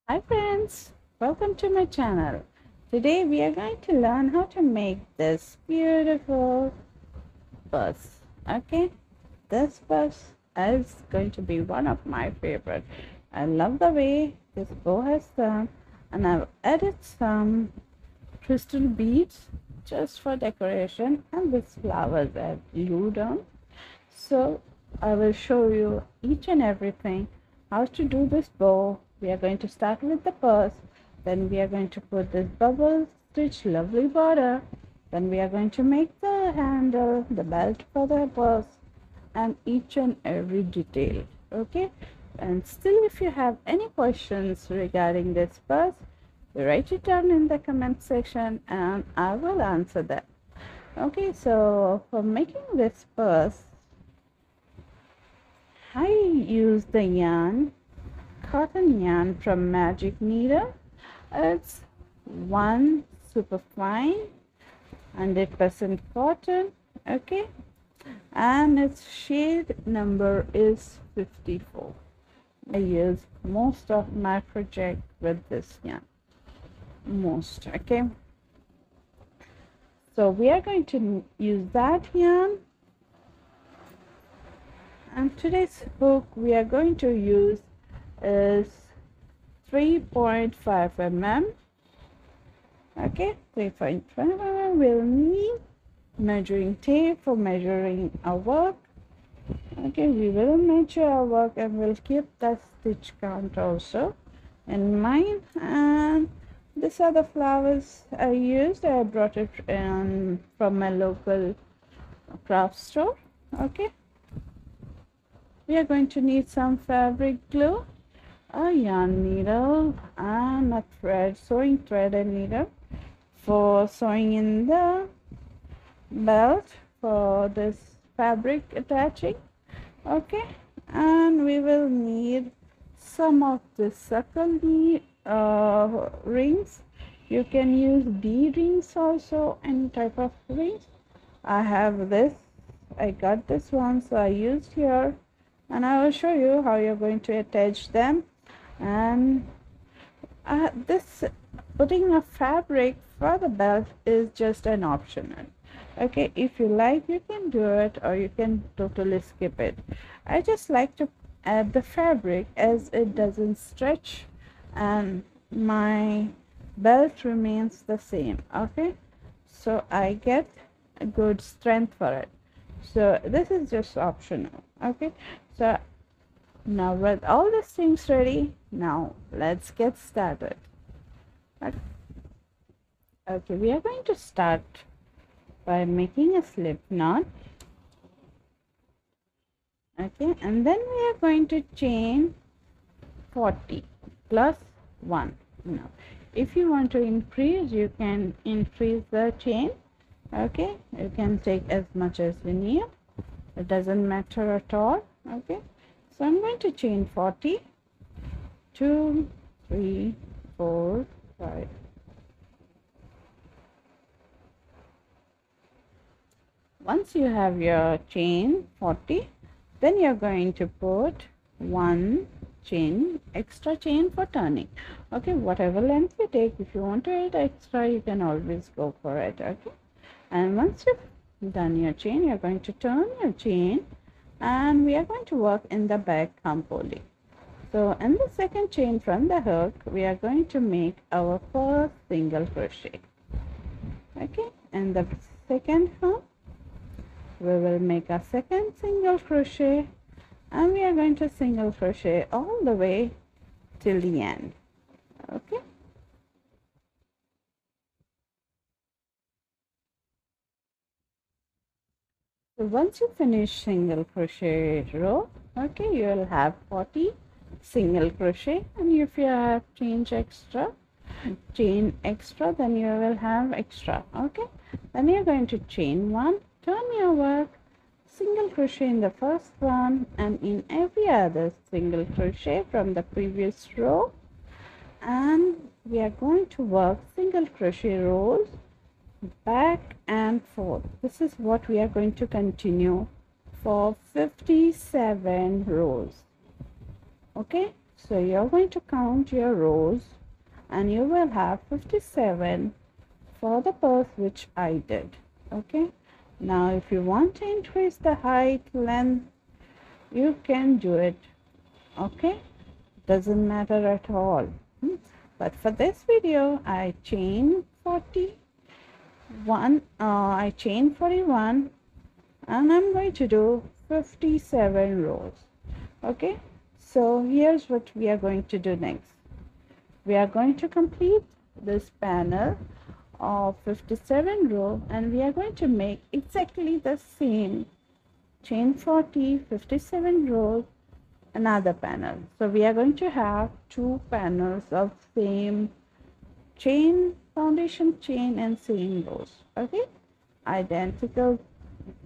Hi friends, welcome to my channel. Today we are going to learn how to make this beautiful purse. Okay, this purse is going to be one of my favorite. I love the way this bow has done, and I've added some crystal beads just for decoration, and these flowers I've glued on. So I will show you each and everything how to do this bow. We are going to start with the purse, then we are going to put this bubble stitch lovely border, then we are going to make the handle, the belt for the purse, and each and every detail. Okay, and still if you have any questions regarding this purse, write it down in the comment section and I will answer that. Okay, so for making this purse, I use the yarn, cotton yarn from Magic Needle. It's one super fine, 100% cotton, okay, and its shade number is 54. I use most of my project with this yarn, okay. So we are going to use that yarn, and today's hook we are going to use is 3.5 mm. Okay, 3.5 mm. We'll need measuring tape for measuring our work. Okay, we will measure our work and we'll keep the stitch count also in mind. And these are the flowers I used. I brought it from my local craft store. Okay, we are going to need some fabric glue, a yarn needle, and a thread, sewing thread and needle for sewing in the belt for this fabric attaching. Okay, and we will need some of the circle rings. You can use bead rings also, any type of rings. I have this, I got this one, so I used here, and I will show you how you're going to attach them. And this putting a fabric for the belt is just an optional. Okay, if you like you can do it or you can totally skip it. I just like to add the fabric as it doesn't stretch and my belt remains the same. Okay, so I get a good strength for it. So this is just optional. Okay, so now with all these things ready, now let's get started. Okay, we are going to start by making a slip knot. Okay, and then we are going to chain 40 plus 1. Now if you want to increase, you can increase the chain. Okay, you can take as much as you need, it doesn't matter at all. Okay, so I'm going to chain 40, 2, 3, 4, 5. Once you have your chain 40, then you're going to put one chain, extra chain for turning. Okay, whatever length you take, if you want to add extra, you can always go for it. Okay, and once you've done your chain, you're going to turn your chain, and we are going to work in the back hump only. So in the second chain from the hook, we are going to make our first single crochet. Okay, and the second hump we will make a second single crochet, and we are going to single crochet all the way till the end. Okay, so once you finish single crochet row, okay, you will have 40 single crochet, and if you have chain extra, then you will have extra. Okay, then you're going to chain 1, turn your work, single crochet in the first one and in every other single crochet from the previous row, and we are going to work single crochet rows back and forth. This is what we are going to continue for 57 rows. Okay, So you're going to count your rows and you will have 57 for the purse which I did. Okay, now if you want to increase the height, length, you can do it. Okay, doesn't matter at all. But for this video I chain 41, I chain 41, and I'm going to do 57 rows. Okay, so here's what we are going to do next. We are going to complete this panel of 57 row, and we are going to make exactly the same chain 40, 57 rows, another panel. So we are going to have two panels of same chain, foundation chain, and same rows. Okay, identical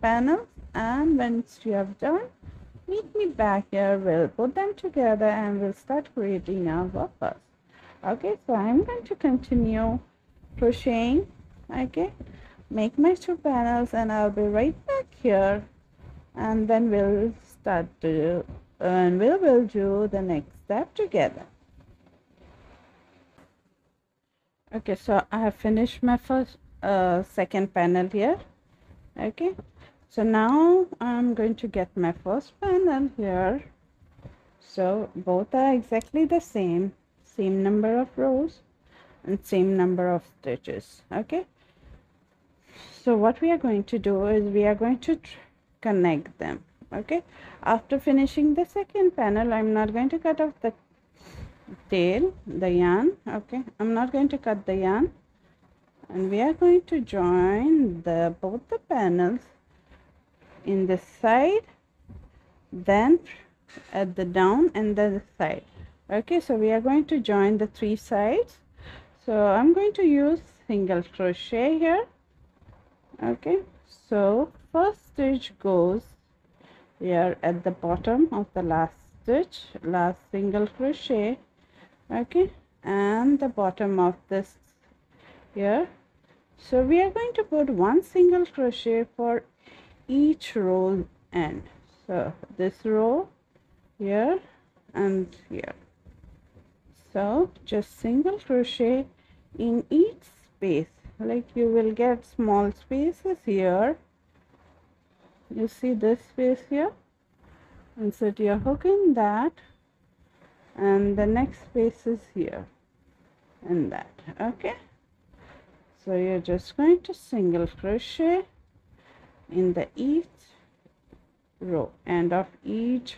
panels. And once you have done, meet me back here. We'll put them together and we'll start creating our purse. Okay, so I'm going to continue crocheting. Okay, make my two panels, and I'll be right back here, and then we'll start to and we will do the next step together. Okay, so I have finished my second panel here. Okay, so now I'm going to get my first panel here. So both are exactly the same number of rows and same number of stitches. Okay, so what we are going to do is we are going to connect them. Okay, after finishing the second panel, I'm not going to cut off the tail, the yarn. Okay, I'm not going to cut the yarn, and we are going to join both the panels in the side, then at the down and the side. Okay, so we are going to join the three sides. So I'm going to use single crochet here. Okay, so first stitch goes here at the bottom of the last stitch, last single crochet. Okay, and the bottom of this here. So we are going to put one single crochet for each row end. So this row here and here. So just single crochet in each space. Like you will get small spaces here. You see this space here, insert your hook in that, and the next space is here and that. Okay, so you're just going to single crochet in the each row, end of each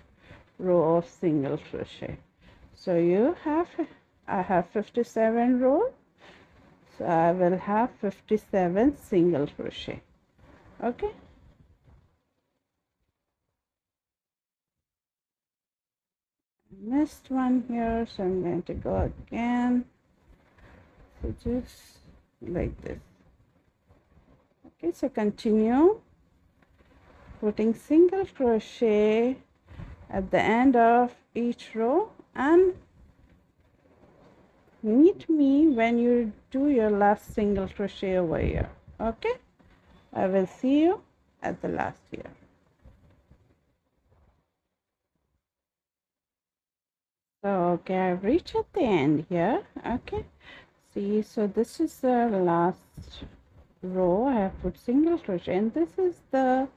row of single crochet. So you have, I have 57 rows, so I will have 57 single crochet. Okay, missed one here, so I'm going to go again. So just like this. Okay, so continue putting single crochet at the end of each row, and meet me when you do your last single crochet over here. Okay, I will see you at the last here. So okay, I've reached at the end here. Okay, see, so this is the last row. I have put single crochet, and this is the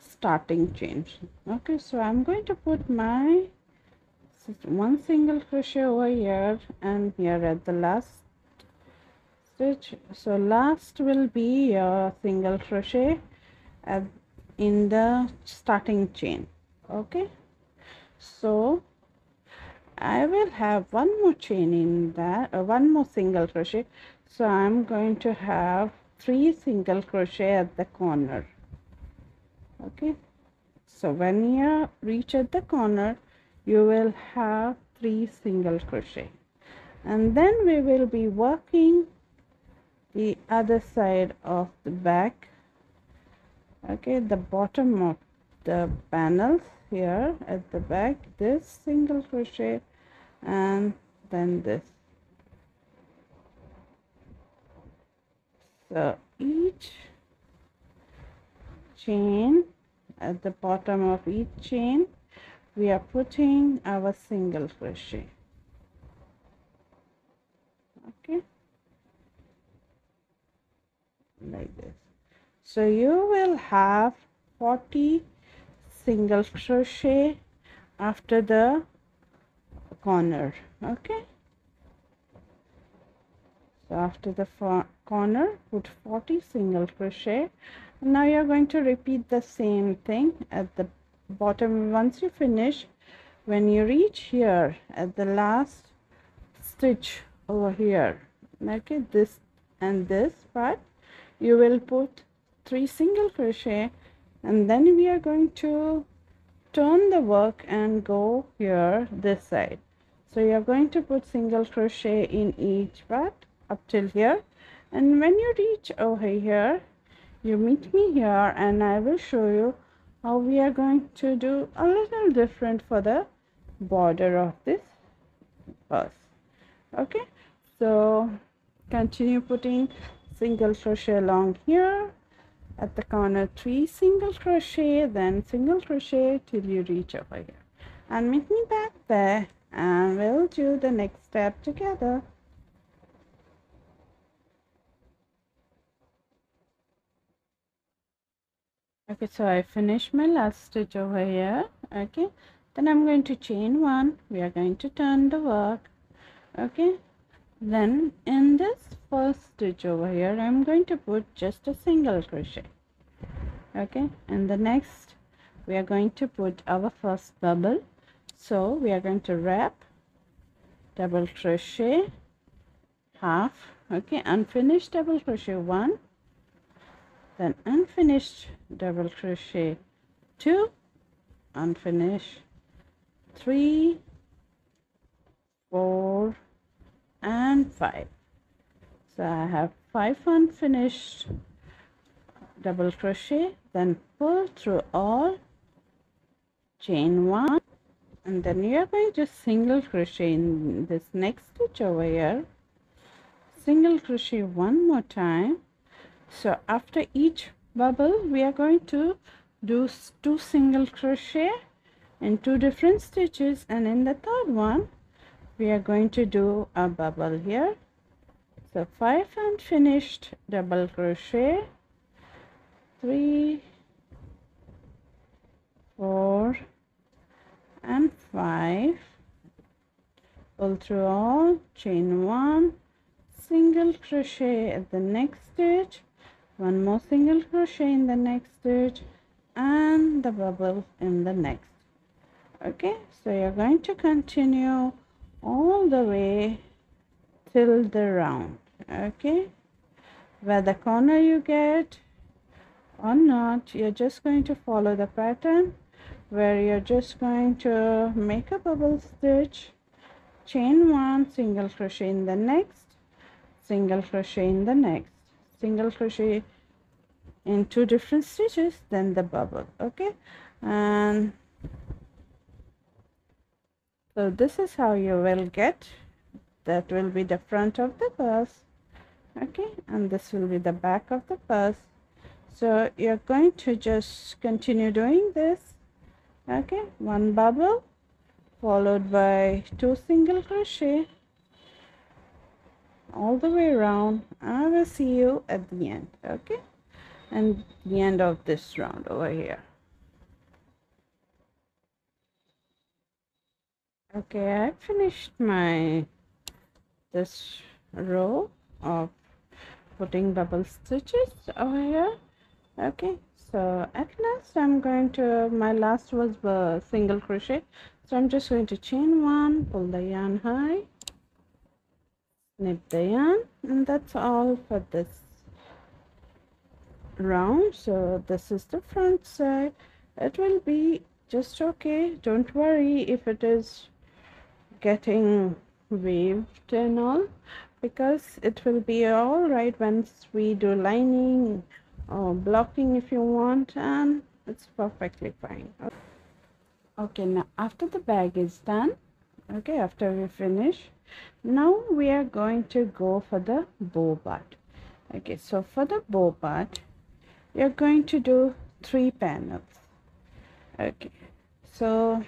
starting chain. Okay, so I'm going to put my one single crochet over here and here at the last stitch. So last will be your single crochet in the starting chain. Okay, so I will have one more chain in that, one more single crochet. So I'm going to have 3 single crochet at the corner. Okay, so when you reach at the corner, you will have 3 single crochet, and then we will be working the other side of the back. Okay, the bottom of the panels here at the back, this single crochet and then this. So each chain, at the bottom of each chain we are putting our single crochet. like this. So you will have 40 single crochet after the corner. Okay, so after the corner, put 40 single crochet. And now you're going to repeat the same thing at the bottom. Once you finish, when you reach here at the last stitch over here, okay, this and this part, you will put 3 single crochet, and then we are going to turn the work and go here this side. So you're going to put single crochet in each part up till here, and when you reach over here, you meet me here and I will show you how we are going to do a little different for the border of this purse. Okay, so continue putting single crochet along here at the corner, 3 single crochet, then single crochet till you reach over here, and meet me back there and we'll do the next step together. Okay, so I finished my last stitch over here. Okay, then I'm going to chain 1. We are going to turn the work. Okay, then in this first stitch over here, I'm going to put just a single crochet. Okay, and the next we are going to put our first bubble. So we are going to wrap, double crochet, half, okay, unfinished double crochet 1, then unfinished double crochet 2, unfinished 3, 4 and 5. So I have 5 unfinished double crochet, then pull through all, chain 1, and then you are going to single crochet in this next stitch over here, single crochet 1 more time. So after each bubble we are going to do 2 single crochet in 2 different stitches, and in the third one we are going to do a bubble here. So 5 unfinished double crochet, 3, 4 and 5, pull through all, chain 1, single crochet at the next stitch, 1 more single crochet in the next stitch, and the bubble in the next. Okay, so you're going to continue all the way till the round. Okay, where the corner you get or not, you're just going to follow the pattern where you're just going to make a bubble stitch, chain 1, single crochet in the next, single crochet in the next, single crochet in 2 different stitches, then the bubble. Okay, and so this is how you will get. That will be the front of the purse. Okay, and this will be the back of the purse. So you're going to just continue doing this. Okay, 1 bubble followed by 2 single crochet all the way around. I will see you at the end. Okay, and the end of this round over here. Okay, I finished my this row of putting bubble stitches over here. Okay, so at last I'm going to, my last was single crochet, so I'm just going to chain 1, pull the yarn high, snip the yarn, and that's all for this round. So this is the front side. It will be just okay, don't worry if it is getting waved and all, because it will be all right once we do lining or blocking if you want, and it's perfectly fine. Okay, now after the bag is done, okay, after we finish, now we are going to go for the bow part. Okay, so for the bow part you're going to do 3 panels. Okay, so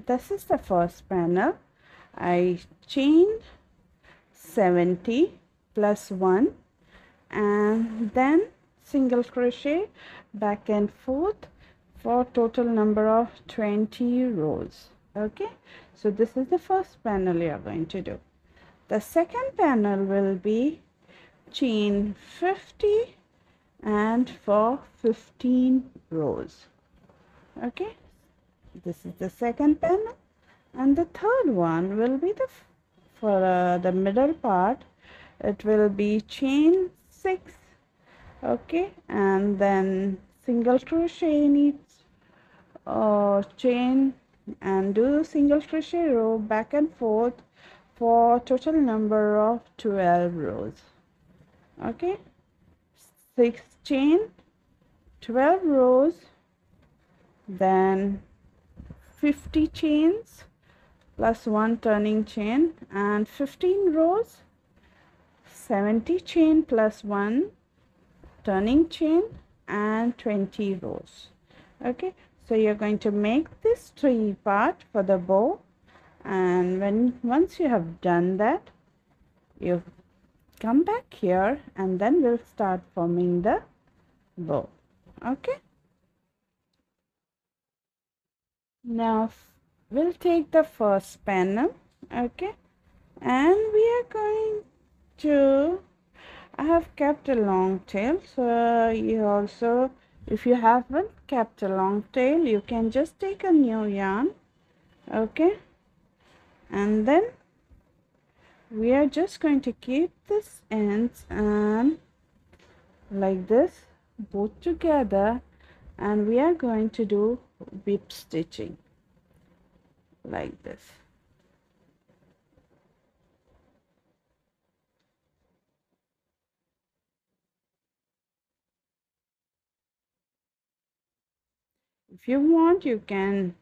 this is the first panel. I chain 70 plus 1, and then single crochet back and forth for total number of 20 rows. Okay, so this is the first panel you are going to do. The second panel will be chain 50 and for 15 rows. Okay, this is the second panel, and the third one will be for the middle part. It will be chain 6, okay, and then single crochet in each chain, and do single crochet row back and forth for total number of 12 rows. Okay, 6 chain, 12 rows, then 50 chains plus 1 turning chain, and 15 rows, 70 chain plus 1 turning chain, and 20 rows. Okay, so you're going to make this 3 part for the bow, and once you have done that, you come back here and then we'll start forming the bow. Okay, now we'll take the first panel. Okay, and we are going to, I have kept a long tail, so you also, if you haven't kept a long tail, you can just take a new yarn. Okay, and then we are just going to keep this ends and like this both together, and we are going to do whip stitching like this. If you want, you can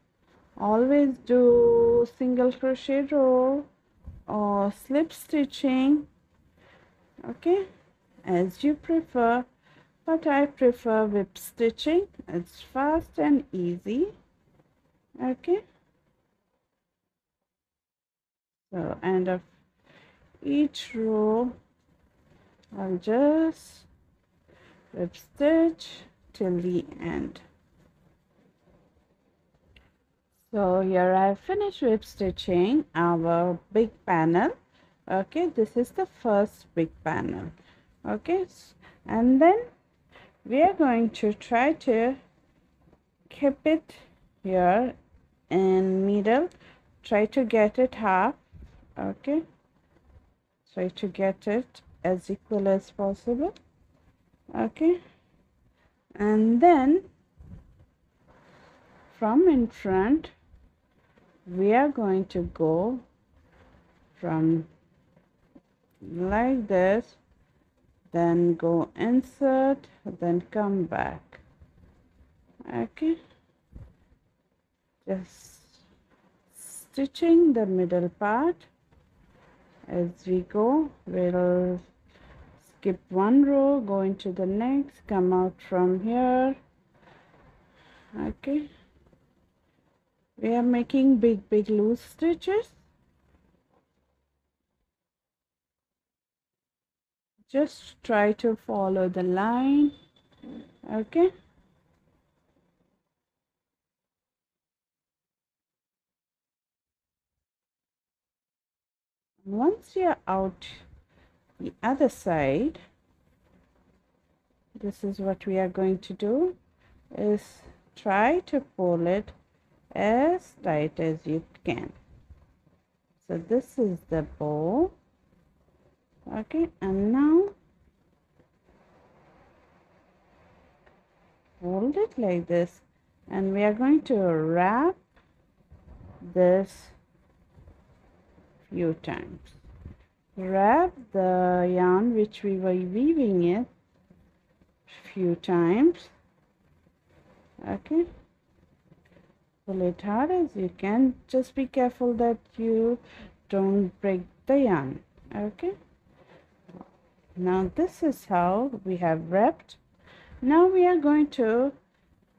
always do single crochet row or slip stitching, okay, as you prefer, but I prefer whip stitching. It's fast and easy. Okay, so end of each row I'll just whip stitch till the end. So here I have finished whip stitching our big panel. Okay, this is the first big panel. Okay, and then we are going to try to keep it here in middle, try to get it half. Okay, try to get it as equal as possible. Okay, and then from in front we are going to go from like this, then go insert, then come back. Okay, just stitching the middle part as we go. We'll skip one row, go into the next, come out from here. Okay, we are making big loose stitches. Just try to follow the line. Okay, once you're out the other side, this is what we are going to do, is try to pull it as tight as you can. So this is the bow. Okay, and now hold it like this, and we are going to wrap this few times. Wrap the yarn which we were weaving it few times. Okay, pull it hard as you can. Just be careful that you don't break the yarn. Okay, now this is how we have wrapped. Now we are going to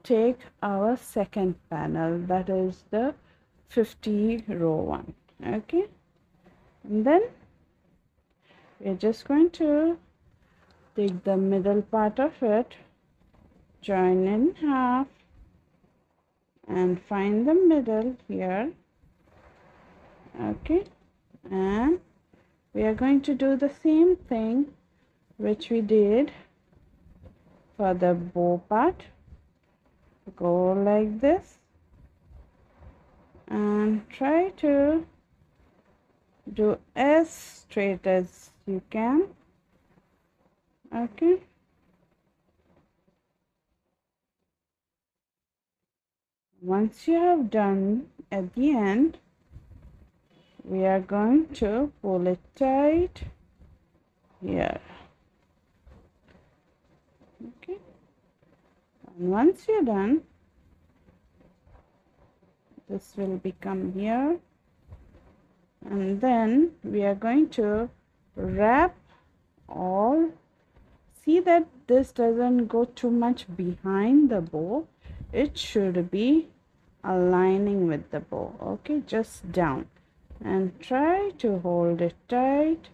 take our second panel, that is the 50 row one. Okay, and then we're just going to take the middle part of it join in half and find the middle here. Okay, and we are going to do the same thing which we did for the bow part. Go like this and try to do as straight as you can. Okay, once you have done at the end, we are going to pull it tight here. Okay, and once you're done, this will become here, and then we are going to wrap all. See that this doesn't go too much behind the bow, it should be aligning with the bow. Okay, just down, and try to hold it tight.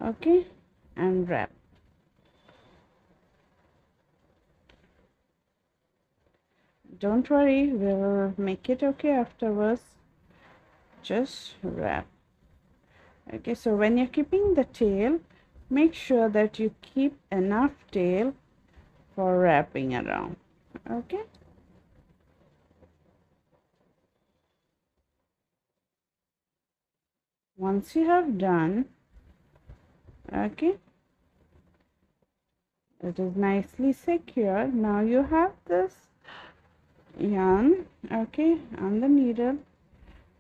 Okay, and wrap. Don't worry, we'll make it okay afterwards. Just wrap. Okay, so when you're keeping the tail, make sure that you keep enough tail for wrapping around. Okay, once you have done, okay, it is nicely secure. Now you have this yarn, okay, on the needle.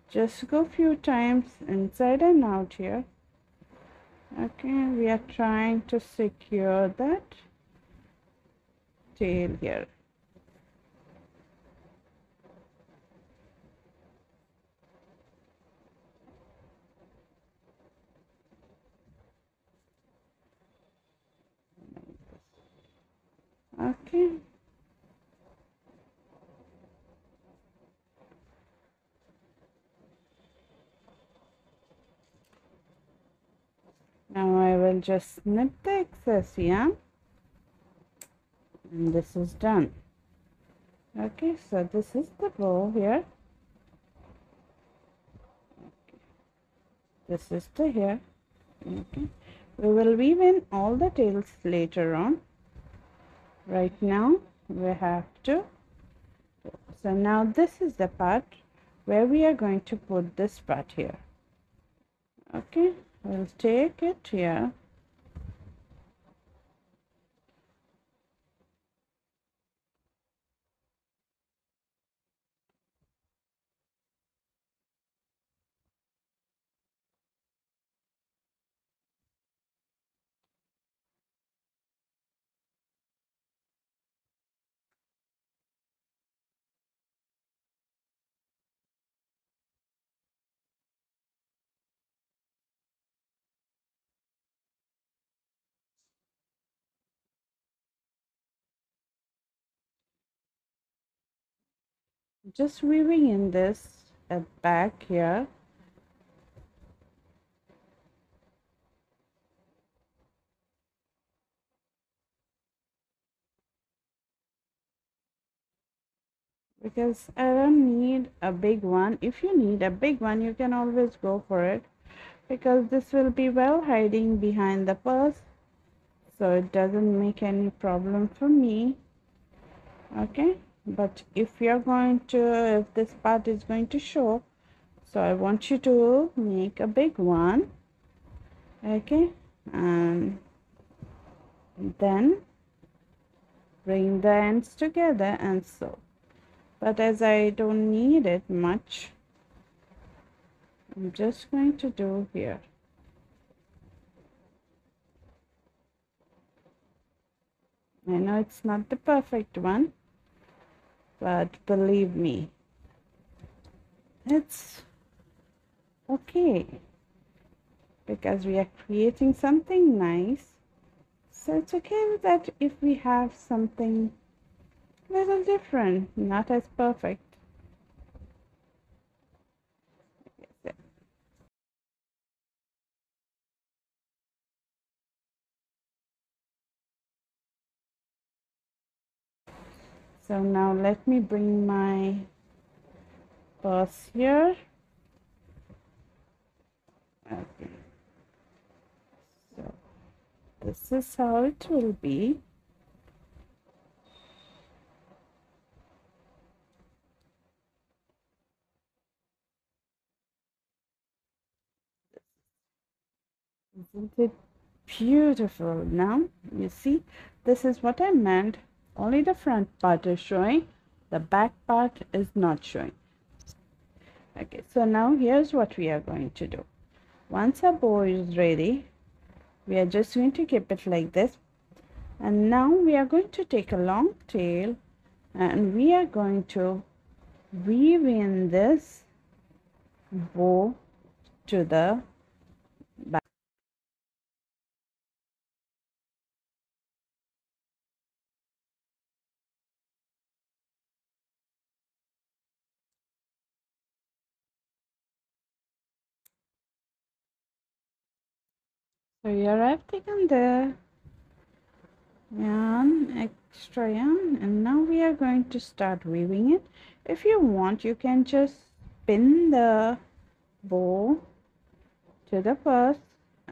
Just go few times inside and out here. Okay, we are trying to secure that tail here. Okay, now I will just snip the excess yarn, and this is done. Okay, so this is the bow here. This is the hair. Okay, we will weave in all the tails later on. Right now we have to, so now this is the part where we are going to put this part here. Okay, we'll take it here. Just weaving in this at back here. Because I don't need a big one. If you need a big one, you can always go for it, because this will be well hiding behind the purse, so it doesn't make any problem for me. Okay, but if you're going to, if this part is going to show, so I want you to make a big one. Okay, and then bring the ends together and sew. But as I don't need it much, I'm just going to do here. I know it's not the perfect one, but believe me, it's okay, because we are creating something nice. So it's okay that if we have something little different, not as perfect. So now let me bring my purse here. Okay, so this is how it will be. Isn't it beautiful? Now you see, this is what I meant. Only the front part is showing, the back part is not showing. Okay, so now here's what we are going to do. Once our bow is ready, we are just going to keep it like this, and now we are going to take a long tail and we are going to weave in this bow to the back. So here I've taken the yarn, extra yarn, and now we are going to start weaving it. If you want, you can just pin the bow to the purse,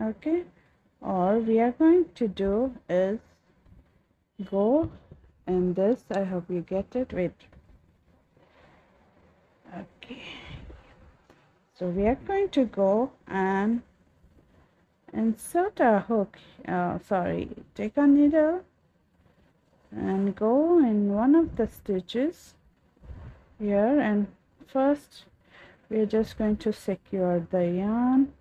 okay, or we are going to do is go in this. I hope you get it. Wait, okay, so we are going to go and insert our hook, take a needle and go in one of the stitches here, and first we're just going to secure the yarn.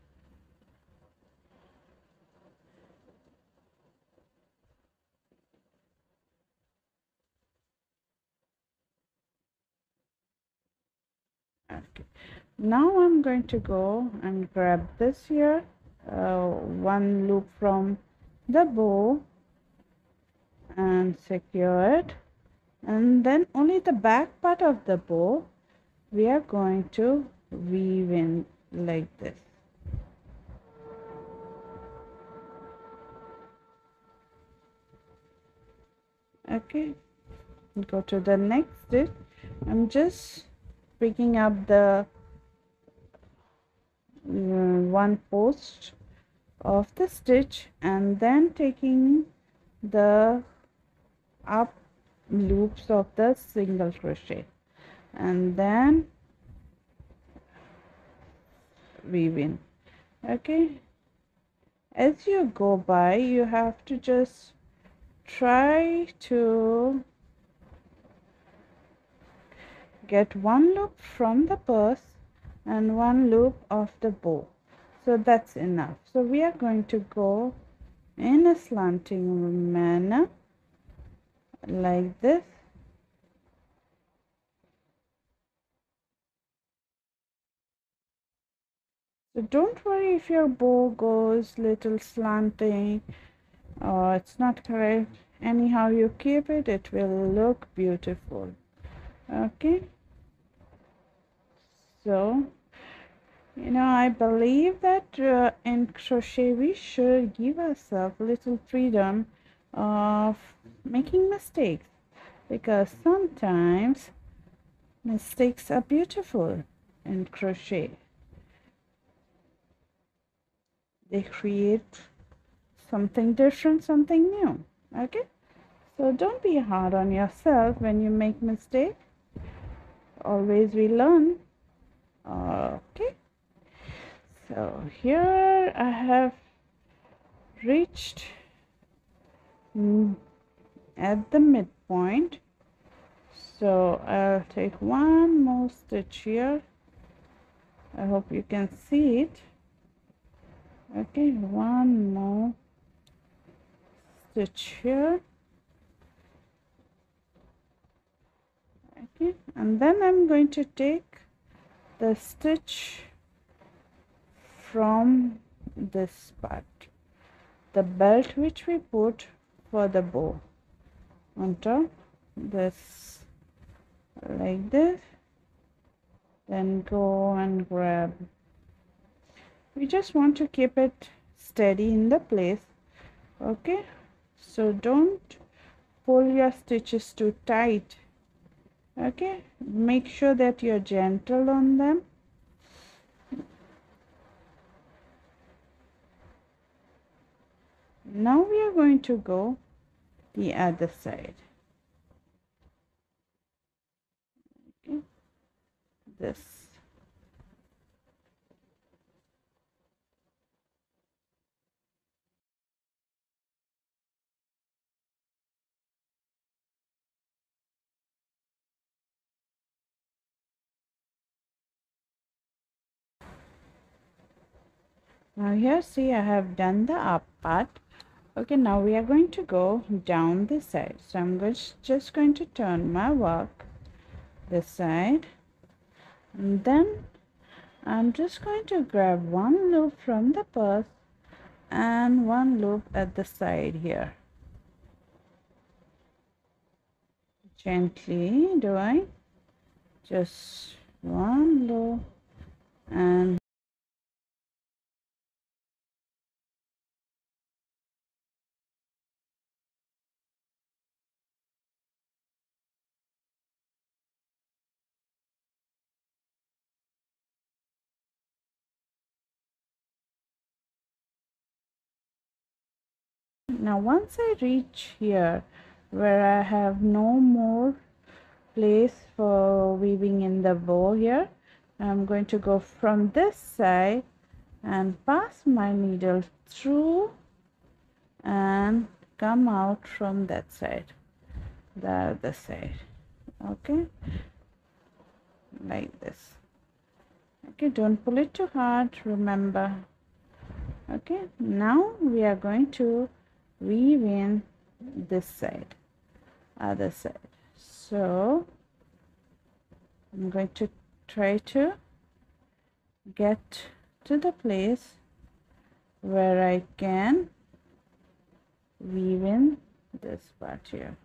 Okay, now I'm going to go and grab this here, one loop from the bow and secure it, and then only the back part of the bow we are going to weave in like this. Okay, go to the next stitch. I'm just picking up the one post of the stitch and then taking the up loops of the single crochet and then weave in. Okay, as you go by, you have to just try to get one loop from the purse and one loop of the bow, so that's enough. So we are going to go in a slanting manner like this. So don't worry if your bow goes little slanting or it's not correct. Anyhow you keep it, it will look beautiful. Okay, so I believe that in crochet we should give ourselves a little freedom of making mistakes, because sometimes mistakes are beautiful in crochet. They create something different, something new. Okay, so don't be hard on yourself when you make mistake. Always we learn. Okay, so here I have reached at the midpoint, so I'll take one more stitch here. I hope you can see it. Okay, one more stitch here. Okay, and then I'm going to take the stitch from this part, the belt which we put for the bow, on top this like this, then go and grab. We just want to keep it steady in the place. Okay, so don't pull your stitches too tight Okay, make sure that you're gentle on them. Now we are going to go the other side. Okay, this. Now here, see, I have done the up part. Okay, now we are going to go down this side. So I'm just going to turn my work this side, and then I'm just going to grab one loop from the purse and one loop at the side here. Gently doing just one loop, and now once I reach here where I have no more place for weaving in the bow here, I'm going to go from this side and pass my needle through and come out from that side, the other side. Okay, like this. Okay, don't pull it too hard, remember. Okay, now we are going to weave in this side, other side. So I'm going to try to get to the place where I can weave in this part here.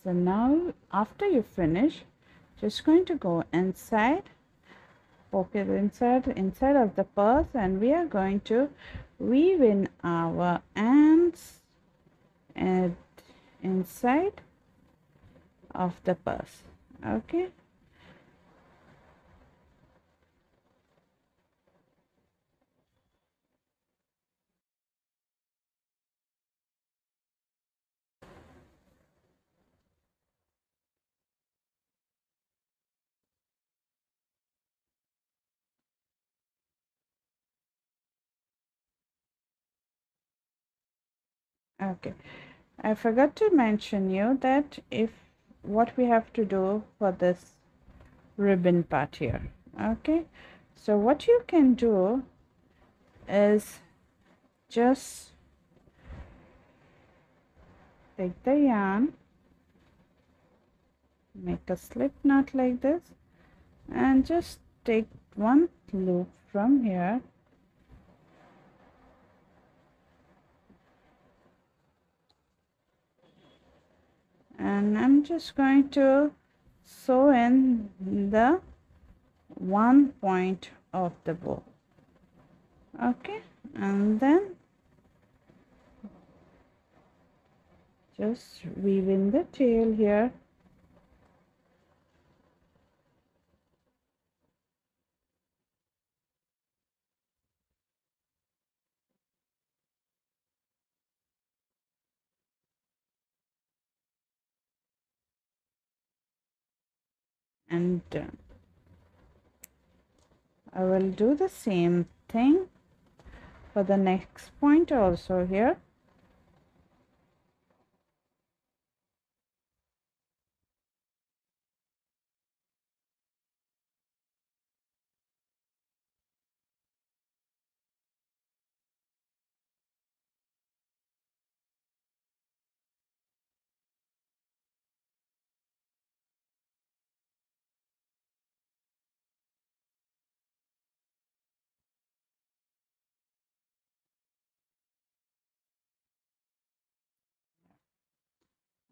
So now after you finish, just going to go inside, poke it inside of the purse, and we are going to weave in our ends and inside of the purse. Okay, okay, I forgot to mention you that if what we have to do for this ribbon part here. Okay, so what you can do is just take the yarn, make a slip knot like this, and just take one loop from here and I'm just going to sew in the one point of the bow. Okay, and then just weave in the tail here, and I will do the same thing for the next point also here.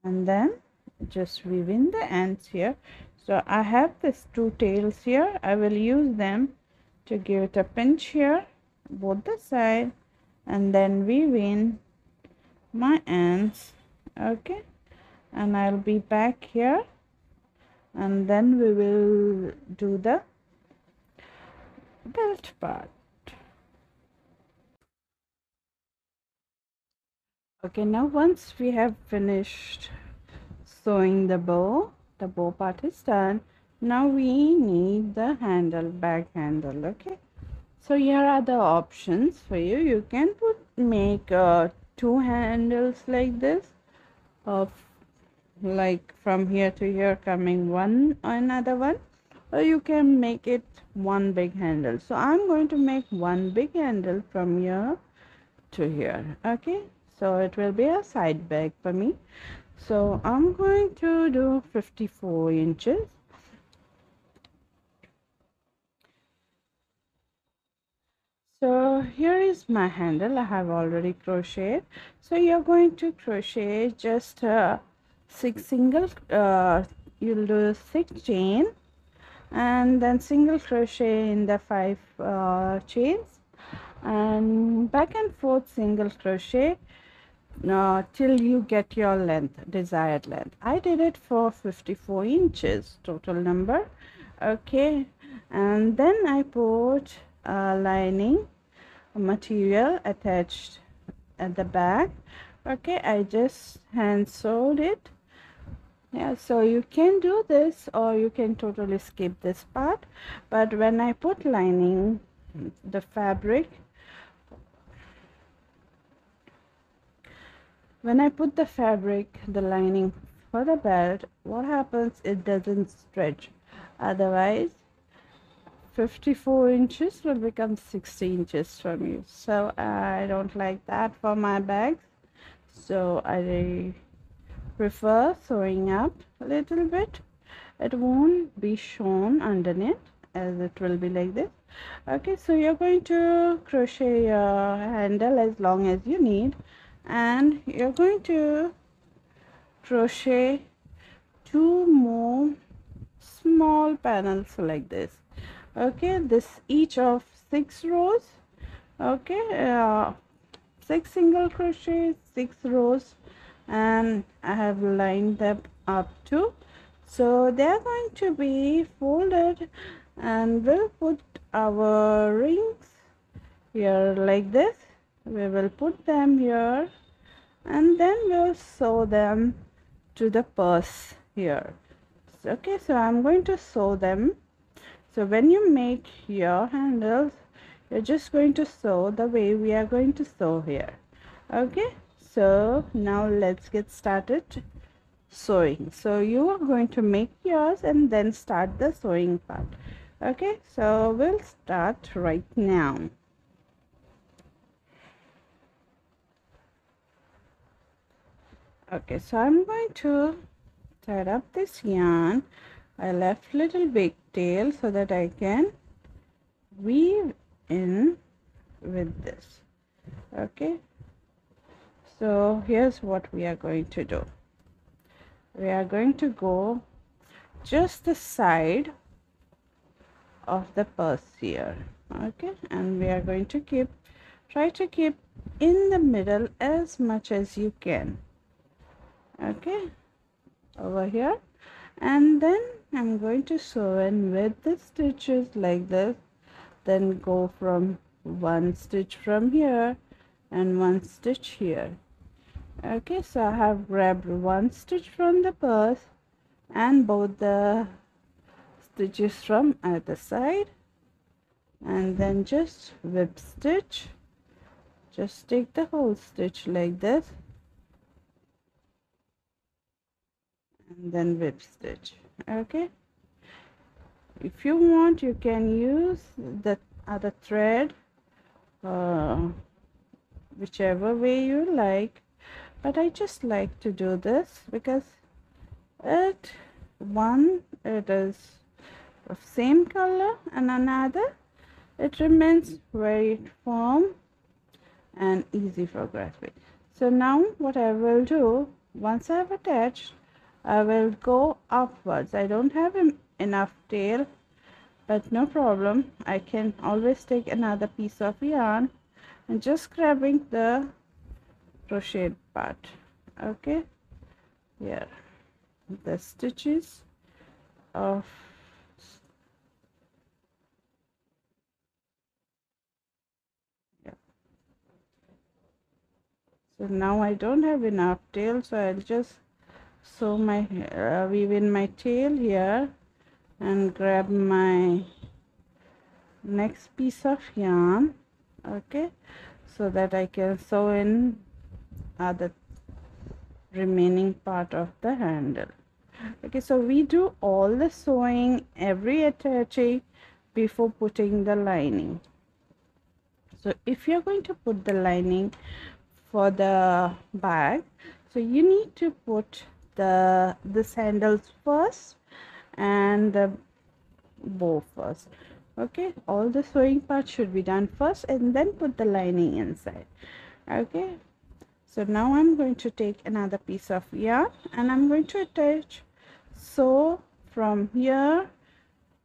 and then just weave in the ends here. So I have these two tails here. I will use them to give it a pinch here, both the side, and then weave in my ends. Okay, and I'll be back here, and then we will do the belt part. Okay, now once we have finished sewing the bow part is done. Now we need the handle, back handle. Okay, so here are the options for you. You can make two handles like this, of like from here to here coming one another one, or you can make it one big handle. So I'm going to make one big handle from here to here. Okay, so it will be a side bag for me. So I'm going to do 54 inches. So here is my handle. I have already crocheted. So you're going to crochet just six single, you'll do 6 chain, and then single crochet in the 5 chains, and back and forth single crochet till you get your length, desired length. I did it for 54 inches total number. Okay, and then I put lining material attached at the back. Okay, I just hand sewed it. Yeah, so you can do this or you can totally skip this part, but when I put lining, the fabric, when I put the fabric, the lining for the belt, what happens, it doesn't stretch. Otherwise 54 inches will become 60 inches from you. So I don't like that for my bags. So I prefer sewing up a little bit. It won't be shown underneath, as it will be like this. Okay, so you're going to crochet your handle as long as you need, and you're going to crochet 2 more small panels like this. Okay, this each of 6 rows. Okay, 6 single crochet, 6 rows, and I have lined them up too. So they are going to be folded, and we'll put our rings here like this. We will put them here, and then we'll sew them to the purse here. Okay, so I'm going to sew them. So when you make your handles, you're just going to sew the way we are going to sew here. Okay, so now let's get started sewing. So you are going to make yours and then start the sewing part. Okay, so we'll start right now. Okay, so I'm going to tie up this yarn. I left little big tail so that I can weave in with this. Okay, so here's what we are going to do. We are going to go just the side of the purse here. Okay, and we are going to try to keep in the middle as much as you can. Okay, over here, and then I'm going to sew in with the stitches like this, then go from one stitch from here and one stitch here. Okay, so I have grabbed one stitch from the purse and both the stitches from either side, and then just whip stitch. Just take the whole stitch like this, and then whip stitch. Okay, if you want, you can use the other thread, whichever way you like, but I just like to do this because it is of same color, and another it remains very firm and easy for grasping. So now what I will do, once I have attached, I will go upwards. I don't have enough tail, but no problem. I can always take another piece of yarn and just grabbing the crochet part. Okay, here the stitches of yeah. So now I don't have enough tail, so I'll just sew my weave in my tail here and grab my next piece of yarn. Okay, so that I can sew in other remaining part of the handle. Okay, so we do all the sewing, every attaching before putting the lining. So if you're going to put the lining for the bag, so you need to put the sandals first and the bow first. Okay, all the sewing part should be done first and then put the lining inside. Okay, so now I'm going to take another piece of yarn and I'm going to attach, sew from here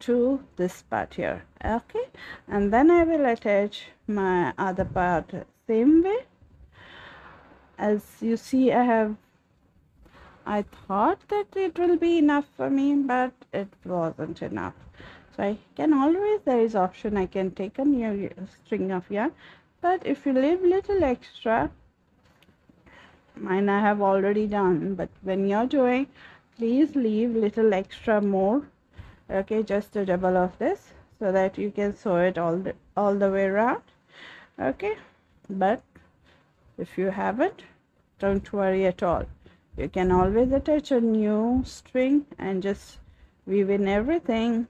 to this part here. Okay, and then I will attach my other part same way. As you see, I thought that it will be enough for me, but it wasn't enough. So I can always, there is option, I can take a new string of yarn, but if you leave little extra, mine I have already done, but when you're doing, please leave little extra more. Okay, just a double of this so that you can sew it all the way around. Okay, but if you have it, don't worry at all. You can always attach a new string and just weave in everything.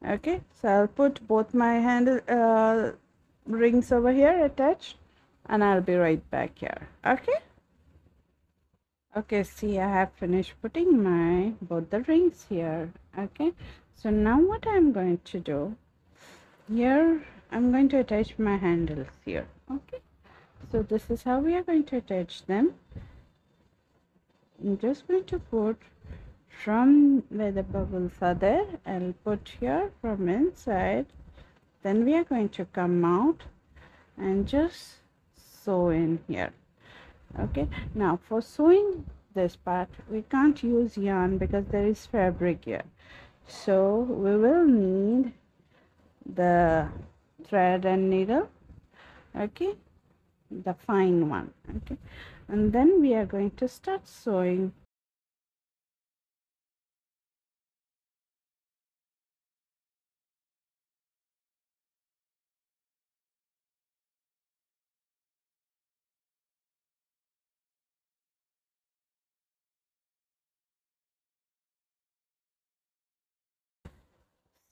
Okay, so I'll put both my handle rings over here attached and I'll be right back here. Okay. Okay, see, I have finished putting my both the rings here. Okay, so now what I'm going to do here, I'm going to attach my handles here. Okay, so this is how we are going to attach them. I'm just going to put from where the bubbles are there, I'll put here from inside, then we are going to come out and just sew in here. Okay, now for sewing this part we can't use yarn because there is fabric here, so we will need the thread and needle. Okay, the fine one. Okay, and then we are going to start sewing.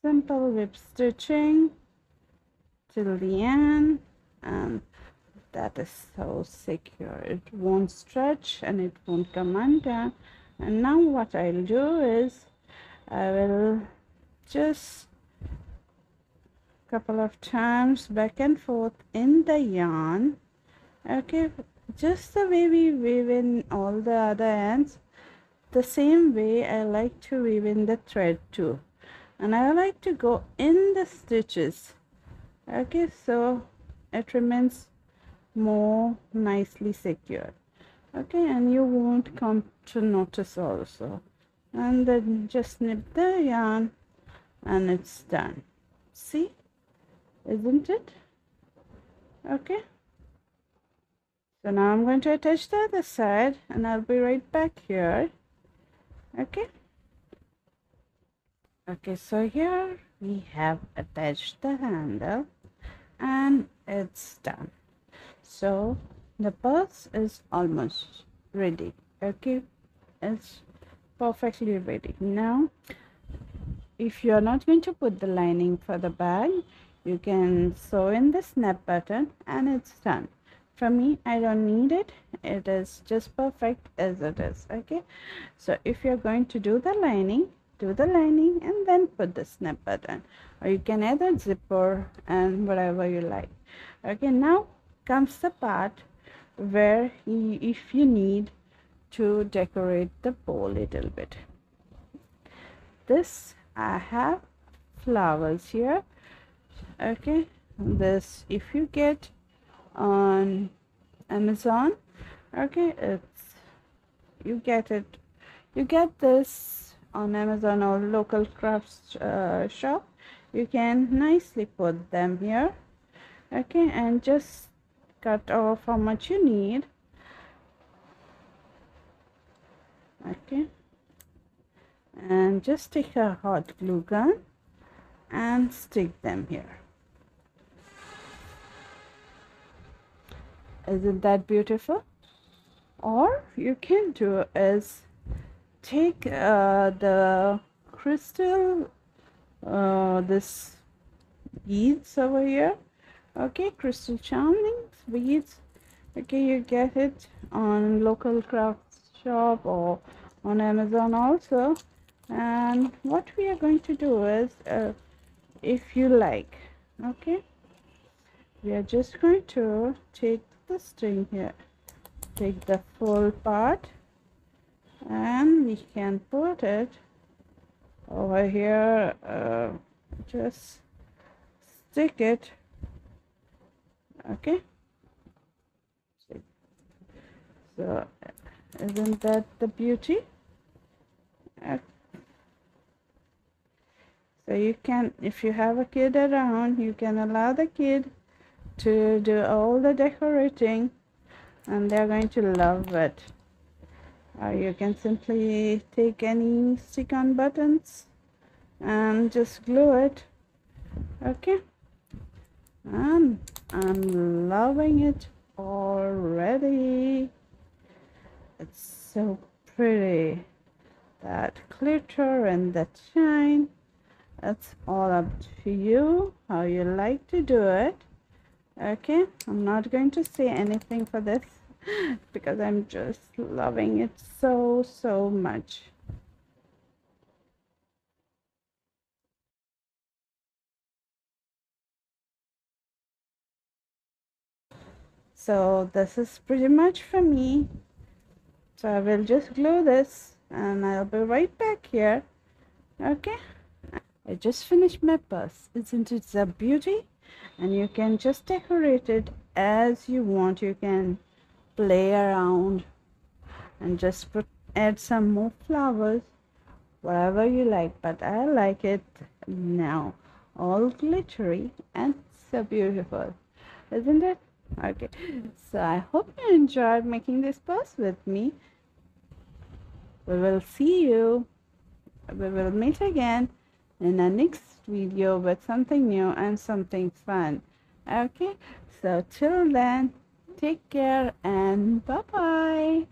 Simple whip stitching till the end, and that is so secure, it won't stretch and it won't come undone. And now what I'll do is I will just couple of times back and forth in the yarn. Okay, just the way we weave in all the other ends, the same way I like to weave in the thread too, and I like to go in the stitches. Okay, so it remains more nicely secure. Okay, and you won't come to notice also. And then just snip the yarn and it's done. See, isn't it? Okay, so now I'm going to attach the other side and I'll be right back here. Okay, okay, so here we have attached the handle and it's done. So the purse is almost ready. Okay, it's perfectly ready. Now if you're not going to put the lining for the bag, you can sew in the snap button and it's done. For me, I don't need it, it is just perfect as it is. Okay, so if you're going to do the lining, do the lining and then put the snap button, or you can add a zipper and whatever you like. Okay, now comes the part where if you need to decorate the bowl a little bit. This I have flowers here. Okay, this if you get on Amazon, okay, it's you get this on Amazon or local crafts shop. You can nicely put them here. Okay, and just cut off how much you need. Okay, and just take a hot glue gun and stick them here. Isn't that beautiful? Or you can do is take the crystal this beads over here. Okay, crystal charming beads. Okay, you get it on local craft shop or on Amazon also. And what we are going to do is if you like, okay, we are just going to take the string here, take the full part, and we can put it over here, just stick it. Okay, so isn't that the beauty? So you can, if you have a kid around, you can allow the kid to do all the decorating and they're going to love it. Or you can simply take any stick-on buttons and just glue it. Okay, and I'm loving it already. It's so pretty, that glitter and that shine. It's all up to you how you like to do it. Okay, I'm not going to say anything for this because I'm just loving it so much. So this is pretty much for me. So I will just glue this and I'll be right back here. Okay, I just finished my purse. Isn't it a beauty? And you can just decorate it as you want. You can play around and just add some more flowers, whatever you like, but I like it now all glittery and so beautiful, isn't it? Okay, so I hope you enjoyed making this purse with me. We will see you, we will meet again in the next video with something new and something fun. Okay, so till then, take care and bye bye.